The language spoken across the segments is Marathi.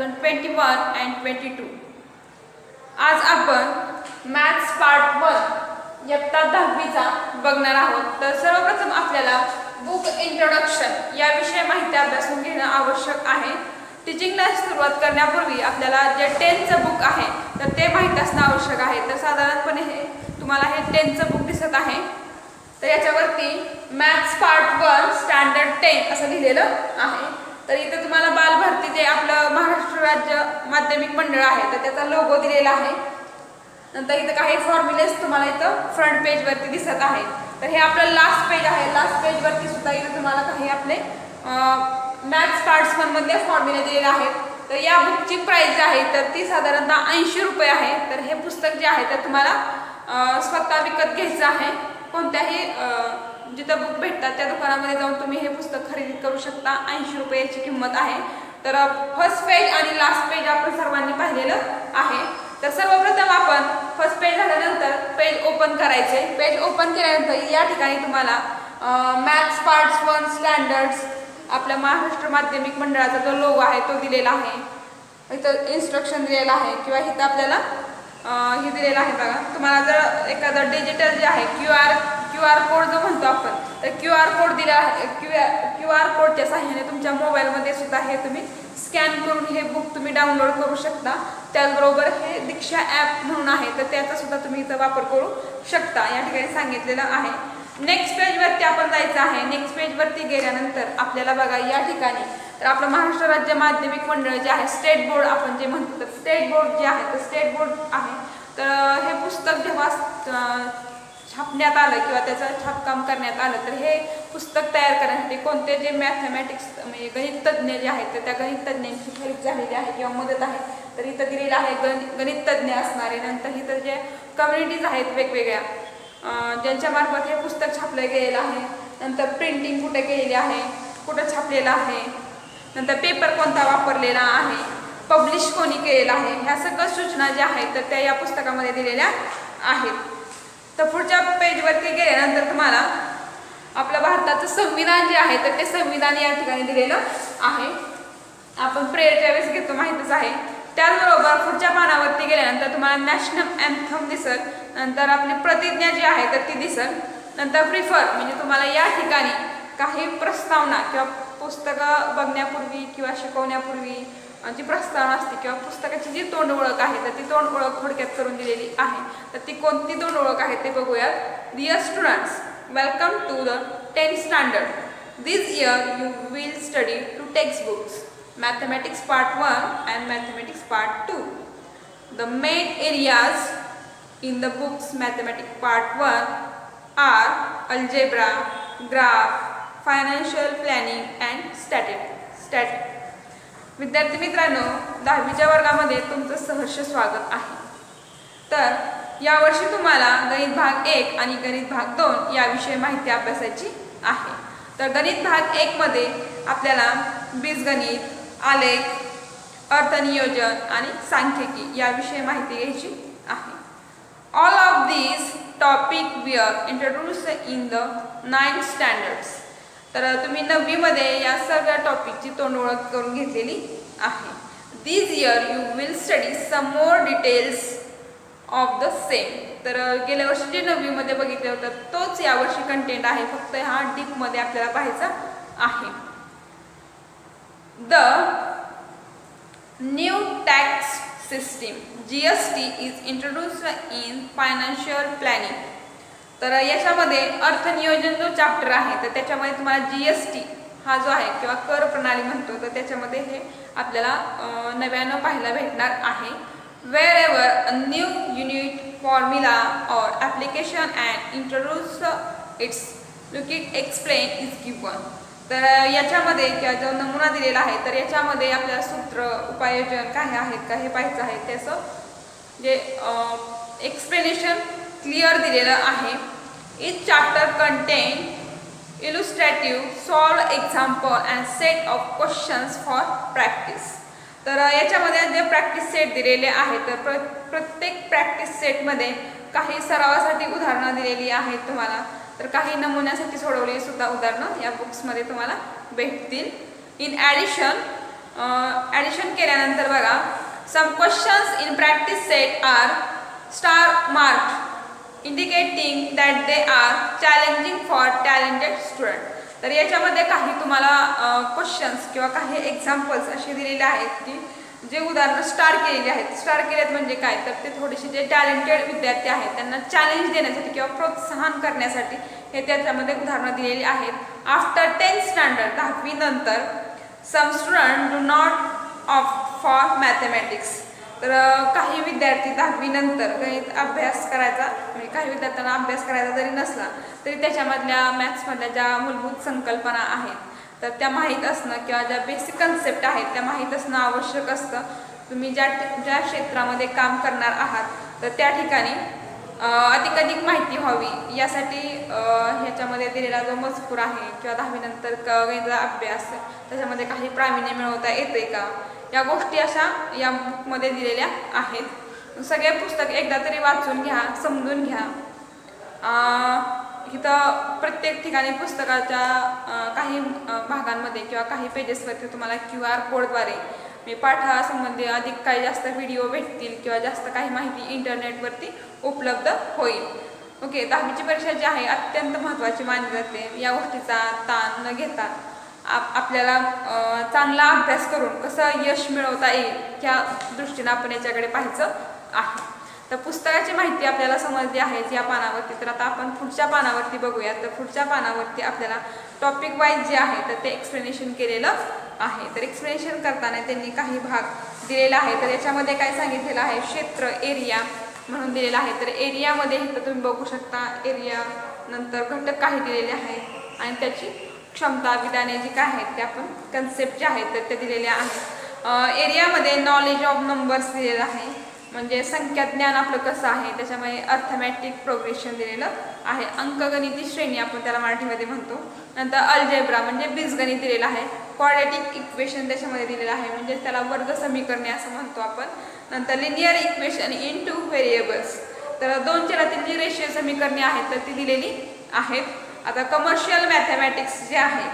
2021 and 22. आज आपण मॅथ्स पार्ट 1 इयत्ता 10वीचा बघणार आहोत. तर सर्वप्रथम आपल्याला बुक इंट्रोडक्शन याविषयी माहिती अभ्यासून घेणं आवश्यक आहे. टीचिंगला सुरुवात करण्यापूर्वी आपल्याला जे 10चं बुक आहे तर ते माहीत असणं आवश्यक आहे. तर साधारणपणे तुम्हाला हे 10चं बुक दिसत आहे. तर याच्यावरती मॅथ्स पार्ट 1 स्टँडर्ड 10 असं लिहिलेलं आहे. तर इथे तुम्हाला बालभारती जे आपलं महाराष्ट्र राज्य माध्यमिक मंडळ आहे तर त्याचा लोगो दिलेला आहे. नंतर इथं काही फॉर्म्युलेस तुम्हाला इथं फ्रंट पेजवरती दिसत आहे. तर हे आपलं लास्ट पेज आहे. लास्ट पेजवरती सुद्धा इथं तुम्हाला काही आपले मॅथ्स पार्ट्स 1 मधले फॉर्म्युले दिलेले आहेत. तर या बुकची प्राइस आहे तर ती साधारणतः 80 रुपये आहे. तर हे पुस्तक जे आहे तर तुम्हाला स्वतः विकत घ्यायचं आहे. कोणत्याही जिथं बुक भेटतात त्या दुकानामध्ये जाऊन तुम्ही हे पुस्तक खरेदी करू शकता. 80 रुपये याची किंमत आहे. तर फर्स्ट पेज आणि लास्ट पेज आपण सर्वांनी पाहिलेलं आहे. तर सर्वप्रथम आपण फर्स्ट पेज झाल्यानंतर पेज ओपन करायचे. पेज ओपन केल्यानंतर या ठिकाणी तुम्हाला मॅथ्स पार्ट्स 1 स्टँडर्ड्स आपल्या महाराष्ट्र माध्यमिक मंडळाचा जो लोगो आहे तो दिलेला आहे. इथं इन्स्ट्रक्शन दिलेलं आहे किंवा इथं आपल्याला हे दिलेलं आहे बघा. तुम्हाला जर एखादं डिजिटल जे आहे क्यू आर कोड जो म्हणतो आपण तर क्यू आर कोड दिला आहे. क्यू आर कोडच्या साहाय्याने तुमच्या मोबाईलमध्ये सुद्धा हे तुम्ही स्कॅन करून हे बुक तुम्ही डाउनलोड करू शकता. त्याचबरोबर हे दीक्षा ॲप म्हणून आहे तर त्याचा सुद्धा तुम्ही इथं वापर करू शकता. या ठिकाणी सांगितलेलं आहे. नेक्स्ट पेजवरती आपण जायचं आहे. नेक्स्ट पेजवरती गेल्यानंतर आपल्याला बघा या ठिकाणी तर आपलं महाराष्ट्र राज्य माध्यमिक मंडळ जे आहे स्टेट बोर्ड आपण जे म्हणतो तर स्टेट बोर्ड जे आहे तर स्टेट बोर्ड आहे. तर हे पुस्तक जेव्हा छापण्यात आलं किंवा त्याचं छापकाम करण्यात आलं तर हे पुस्तक तयार करण्यासाठी कोणते जे मॅथमॅटिक्स म्हणजे गणित तज्ज्ञ जे आहेत तर त्या गणित तज्ज्ञांची हेल्प झालेली आहे किंवा मदत आहे. तर इथं दिलेलं आहे गणित तज्ज्ञ असणारे. नंतर इथं जे कम्युनिटीज आहेत वेगवेगळ्या ज्यांच्या मार्फत हे पुस्तक छापलं गेलेलं आहे. नंतर प्रिंटिंग कुठे केलेली आहे, कुठं छापलेलं आहे, नंतर पेपर कोणता वापरलेला आहे, पब्लिश कोणी केलेला आहे, ह्या सगळ्या सूचना ज्या आहेत तर त्या या पुस्तकामध्ये दिलेल्या आहेत. तर पुढच्या पेजवरती गेल्यानंतर तुम्हाला आपल्या भारताचं संविधान जे आहे तर ते संविधान या ठिकाणी दिलेलं आहे. आपण प्रेयरच्या वेळेस घेतो माहीतच आहे. त्याचबरोबर पुढच्या पानावरती गेल्यानंतर तुम्हाला नॅशनल अँथम दिसल. नंतर आपली प्रतिज्ञा जी आहे तर ती दिसल. नंतर प्रिफर म्हणजे तुम्हाला या ठिकाणी काही प्रस्तावना किंवा पुस्तकं बघण्यापूर्वी किंवा शिकवण्यापूर्वी जी प्रस्तावना असते किंवा पुस्तकाची जी तोंड ओळख आहे तर ती तोंड ओळख थोडक्यात करून दिलेली आहे. तर ती कोणती तोंड ओळख आहे ते बघूयात. Dear students, welcome to the 10th standard. This year you will study 2 textbooks, Mathematics Part 1 and Mathematics Part 2. The main areas in the books Mathematics Part 1 are algebra, graph, financial planning and static. विद्यार्थी मित्रांनो, 10वीच्या वर्गामध्ये तुमचं सहर्ष स्वागत आहे. तर यावर्षी तुम्हाला गणित भाग 1 आणि गणित भाग 2 याविषयी माहिती अभ्यासायची आहे. तर गणित भाग 1 मध्ये आपल्याला बीजगणित, आलेख, अर्थनियोजन आणि सांख्यिकी याविषयी माहिती घ्यायची आहे. All of these topic were introduced in the 9th standards. तर तुम्ही 9वी मध्ये या सगळ्या टॉपिकची तोंड ओळख करून घेतलेली आहे. This year you will study some more details of the same. तर गेल्या वर्षी जे 9वी मध्ये बघितलं होतं तोच यावर्षी कंटेंट आहे. फक्त हा डीपमध्ये आपल्याला पाहायचा आहे. The new tax system GST is introduced in financial planning. तर याच्यामध्ये अर्थनियोजन जो चॅप्टर आहे तर त्याच्यामध्ये तुम्हाला GST हा जो आहे किंवा कर प्रणाली म्हणतो तर त्याच्यामध्ये हे आपल्याला नव्यानं पाहायला भेटणार आहे. Wherever a new unit formula और application and introduce its looking explain is given. तर याच्यामध्ये किंवा जो नमुना दिलेला आहे तर याच्यामध्ये आपल्याला सूत्र, उपाययोजन काय आहेत का हे पाहायचं आहे. त्याचं जे एक्सप्लेनेशन क्लिअर दिलेलं आहे. Each chapter contain illustrative solve example and set of questions for practice. तर याच्यामध्ये जे प्रॅक्टिस सेट दिलेले आहेत तर प्रत्येक प्रॅक्टिस सेटमध्ये काही सरावासाठी उदाहरणं दिलेली आहेत तुम्हाला. तर काही नमुन्यासाठी सोडवलेली सुद्धा उदाहरणं या बुक्समध्ये तुम्हाला भेटतील. इन ॲडिशन ॲडिशन केल्यानंतर बघा, some questions in practice set are star mark indicating that they are challenging for talented student. तर याच्यामध्ये काही तुम्हाला क्वेश्चन्स किंवा काही एक्झाम्पल्स असे दिलेले आहेत की जे उदाहरणं स्टार केलेली आहेत. स्टार केलेत म्हणजे काय, तर ते थोडेसे जे टॅलेंटेड विद्यार्थी आहेत त्यांना चॅलेंज देण्यासाठी किंवा प्रोत्साहन करण्यासाठी हे त्याच्यामध्ये उदाहरणं दिलेली आहेत. आफ्टर 10th स्टँडर्ड 10वी नंतर some student do not opt for mathematics. तर काही विद्यार्थी 10वी नंतर गणित अभ्यास करायचा, म्हणजे काही विद्यार्थ्यांना अभ्यास करायचा जरी नसला तरी त्याच्यामधल्या मॅथ्समधल्या ज्या मूलभूत संकल्पना आहेत तर त्या माहीत असणं किंवा ज्या बेसिक कन्सेप्ट आहेत त्या माहीत असणं आवश्यक असतं. तुम्ही ज्या क्षेत्रामध्ये काम करणार आहात तर त्या ठिकाणी अधिकाधिक माहिती व्हावी यासाठी ह्याच्यामध्ये दिलेला जो मजकूर आहे किंवा 10वी नंतर गणिताचा अभ्यास त्याच्यामध्ये काही प्रावीण्य मिळवता येते का, या गोष्टी अशा या बुकमध्ये दिलेल्या आहेत. सगळे पुस्तक एकदा तरी वाचून घ्या, समजून घ्या. इथं प्रत्येक ठिकाणी पुस्तकाच्या काही भागांमध्ये किंवा काही पेजेसवरती तुम्हाला QR कोडद्वारे मी पाठासंबंधी अधिक काही जास्त व्हिडिओ भेटतील किंवा जास्त काही माहिती इंटरनेटवरती उपलब्ध होईल. ओके, 10वीची परीक्षा जी आहे अत्यंत महत्त्वाची मानली जाते. या गोष्टीचा ताण न घेता आपल्याला चांगला अभ्यास करून कसं यश मिळवता येईल या दृष्टीने आपण याच्याकडे पाहायचं आहे. तर पुस्तकाची माहिती आपल्याला समजली आहे या पानावरती. तर आता आपण पुढच्या पानावरती बघूया. तर पुढच्या पानावरती आपल्याला टॉपिक वाईज जे आहे तर ते एक्सप्लेनेशन केलेलं आहे. तर एक्सप्लेनेशन करताना त्यांनी काही भाग दिलेला आहे. तर याच्यामध्ये काय सांगितलेलं आहे, क्षेत्र एरिया म्हणून दिलेलं आहे. तर एरियामध्ये इथं तुम्ही बघू शकता, एरिया नंतर घटक काही दिलेले आहेत आणि त्याची क्षमता विधाने जी काय आहेत ते आपण कन्सेप्ट जे आहेत तर ते दिलेल्या आहेत. एरियामध्ये नॉलेज ऑफ नंबर्स दिलेलं आहे, म्हणजे संख्याज्ञान आपलं कसं आहे, त्याच्यामध्ये अर्थमॅटिक प्रोग्रेशन दिलेलं आहे. अंकगणिती श्रेणी आपण त्याला मराठीमध्ये म्हणतो. नंतर अल्जेब्रा म्हणजे बीजगणित दिलेलं आहे. क्वाड्रॅटिक इक्वेशन त्याच्यामध्ये दिलेलं आहे, म्हणजे त्याला वर्ग समीकरणे असं म्हणतो आपण. नंतर लिनियर इक्वेशन इन 2 व्हेरिएबल्स, तर 2 चलातील जी रेषीय समीकरणे आहेत तर ती दिलेली आहेत. आता कमर्शियल मॅथमॅटिक्स जे आहे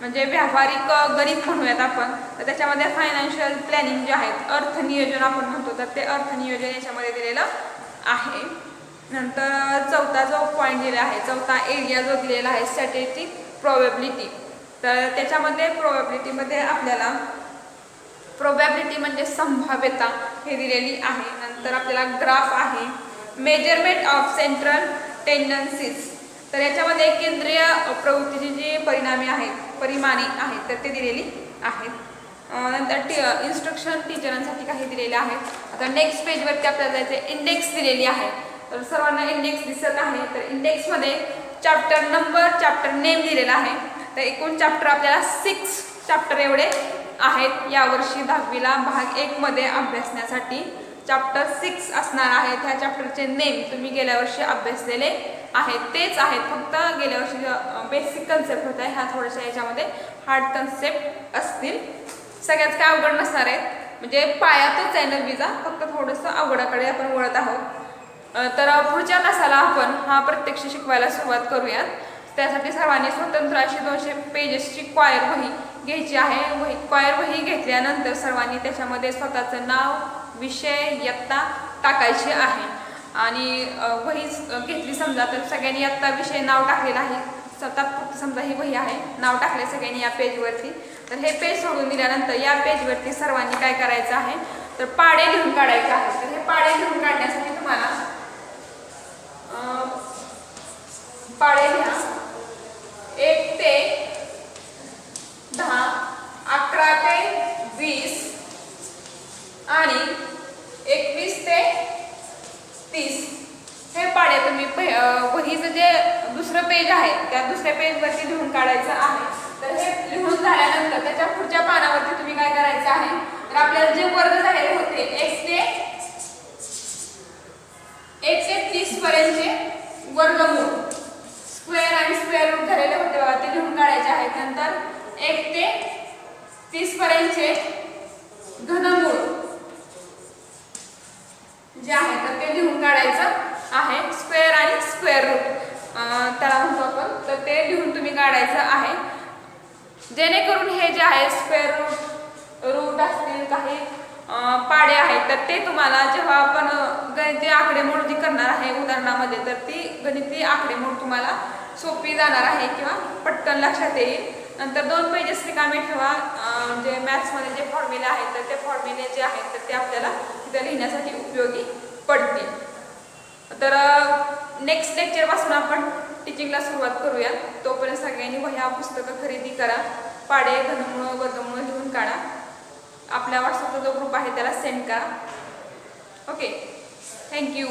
म्हणजे व्यावहारिक गणित म्हणूयात आपण, तर त्याच्यामध्ये फायनान्शियल प्लॅनिंग जे आहेत, अर्थनियोजन आपण म्हणतो, तर ते अर्थनियोजन याच्यामध्ये दिलेलं आहे. नंतर चौथा जो पॉईंट दिलेला आहे, चौथा एरिया जो दिलेला आहे, स्टॅटिस्टिक प्रोबॅबिलिटी. तर त्याच्यामध्ये प्रोबॅबिलिटीमध्ये आपल्याला प्रोबॅबिलिटी म्हणजे संभाव्यता हे दिलेली आहे. नंतर आपल्याला ग्राफ आहे, मेजरमेंट ऑफ सेंट्रल टेंडन्सीज, तर याच्यामध्ये केंद्रीय प्रवृत्तीची जी परिमाणे आहेत तर ते दिलेली आहेत. नंतर इन्स्ट्रक्शन टीचरांसाठी काही दिलेले आहेत. आता नेक्स्ट पेजवरती आपल्याला जायचं, इंडेक्स दिलेली आहे. तर सर्वांना इंडेक्स दिसत आहे. तर इंडेक्समध्ये चॅप्टर नंबर, चॅप्टर नेम दिलेला आहे. तर एकूण चॅप्टर आपल्याला 6 चॅप्टर एवढे आहेत यावर्षी 10वीला भाग 1 मध्ये अभ्यासण्यासाठी. चॅप्टर 6 असणार आहेत. ह्या चॅप्टरचे नेम तुम्ही गेल्या वर्षी अभ्यासलेले आहेत तेच आहेत, फक्त गेल्या वर्षी बेसिक कन्सेप्ट होत्या, ह्या थोड्याशा याच्यामध्ये हार्ड कन्सेप्ट असतील. सगळ्यात काय अवघड नसणार आहेत, म्हणजे पायातच आहे 9वीचा, फक्त थोडंसं अवघडाकडे आपण वळत आहोत. तर पुढच्या तासाला आपण हा प्रत्यक्ष शिकवायला सुरुवात करूयात. त्यासाठी सर्वांनी स्वतंत्र अशी 200 पेजेसची क्वायर वही घ्यायची आहे. क्वायर वही घेतल्यानंतर सर्वांनी त्याच्यामध्ये स्वतःचं नाव, विषय, इयत्ता टाकायची आहे. आणि वही घेतली समजा तर सगळ्यांनी इयत्ता, विषय, नाव टाकलेलं आहे. स्वतः समजा ही वही आहे, नाव टाकले सगळ्यांनी या पेजवरती. तर हे पेज सोडून दिल्यानंतर या पेजवरती सर्वांनी काय करायचं आहे, तर पाढे लिहून काढायचे आहेत. तर हे पाढे लिहून काढण्यासाठी तुम्हाला पाढे लिहा. 1 ते 10, 11 ते 20 आणि 21 ते 30 हे पाढे तुम्ही वहीचं जे दुसरं पेज आहे त्या दुसऱ्या पेजवरती लिहून काढायचं आहे. तर हे लिहून झाल्यानंतर त्याच्या पुढच्या पानावरती तुम्ही काय करायचं आहे, तर आपल्याला जे वर्ग झालेले होते 1 ते 30 पर्यंतचे वर्गमूळ, स्क्वेअर आणि स्क्वेअर रूट झालेले होते बघा, ते लिहून काढायचे आहेत. नंतर 1 ते 30 पर्यंतचे घनमूळ जे आहे तर ते लिहून काढायचं आहे. स्क्वेअर आणि स्क्वेअर रूट त्याला म्हणतो आपण, तर ते लिहून तुम्ही काढायचं आहे. जेणेकरून हे जे आहे स्क्वेअर रूट रूट असतील, काही पाडे आहेत, तर ते तुम्हाला जेव्हा आपण गणिती आकडेमोड जी करणार आहे उदाहरणामध्ये, तर ती गणिती आकडेमोड तुम्हाला सोपी जाणार आहे किंवा पटकन लक्षात येईल. नंतर 2 पेजेस रिकामे ठेवा. जे मॅथ्समध्ये जे फॉर्म्युले आहेत तर ते फॉर्म्युले जे आहेत तर ते आपल्याला तिथे लिहिण्यासाठी उपयोगी पडतील. तर नेक्स्ट लेक्चरपासून आपण टीचिंगला सुरुवात करूया. तोपर्यंत सगळ्यांनी वह्या पुस्तकं खरेदी करा. पाडे, घनमूळ, वर्गमूळ लिहून काढा. आपल्या व्हॉट्सअपचा जो ग्रुप आहे त्याला सेंड करा. Okay, thank you.